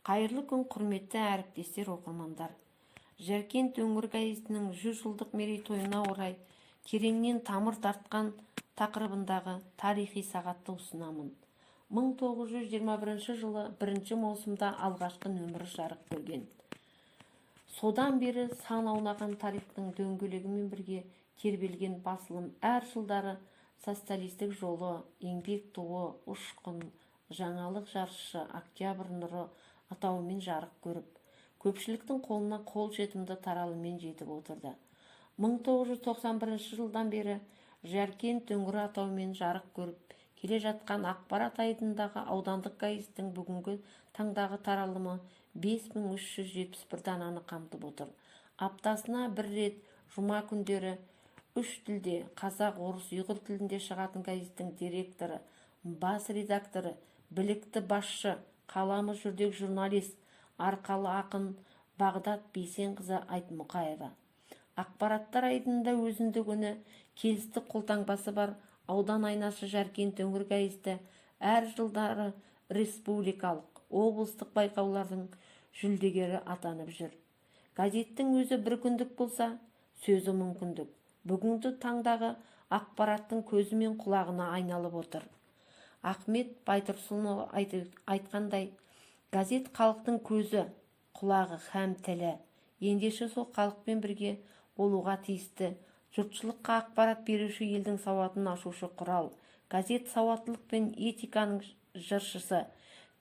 Қайырлы күн, құрметті әріптестер, оқырмандар. Жаркент өңір газетінің 100 жылдық мерейтойына орай тереңнен тамыр тартқан тақырыбындағы тарихи сағатты ұсынамын. 1921 жылы 1 маусымда алғашқы нөмірі жарық көрген. Содан бері сан аунаған тарихтың дөңгелегімен бірге тербелген басылым әр жылдары социалистік жолы, еңбек туы, ұшқын, жаңалық жаршысы, октябрь нұры атауымен жарық көріп, көпшіліктің қолына қол жетімді таралыммен жетіп отырды. 1991 жылдан бері Жаркент өңірі атауымен жарық көріп келе жатқан Ақпарат айдындағы аудандық газеттің бүгінгі таңдағы таралымы 5371 дананы қамтып отыр. Аптасына бір рет жұма күндері 3 тілде қазақ, орыс, ұйғыр тілінде шығатын газеттің директоры, бас редакторы, білікті басшы, қаламы жүрдек журналист, арқалы ақын Бағдат Бейсенқызы Айтмұқаева. Ақпараттар айдында өзіндік үні, келістік қолтаңбасы бар аудан айнасы Жаркент өңір газеті әр жылдары республикалық, облыстық байқаулардың жүлдегері атанып жүр. Газеттің өзі бір күндік болса, сөзі мүмкіндік. Бүгінгі таңдағы ақпараттың көзі мен құлағына айналып отыр. Ахмет Байтұрсынұлы айтқандай, газет халықтың көзі, құлағы һәм тілі. Ендеше сол халықпен бірге болуға тиісті. Жұртшылыққа ақпарат беруші елдің сауатын ашушы құрал. Газет сауаттылық пен этиканың жыршысы,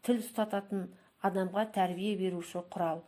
тіл ұстататын адамға тәрбие беруші құрал.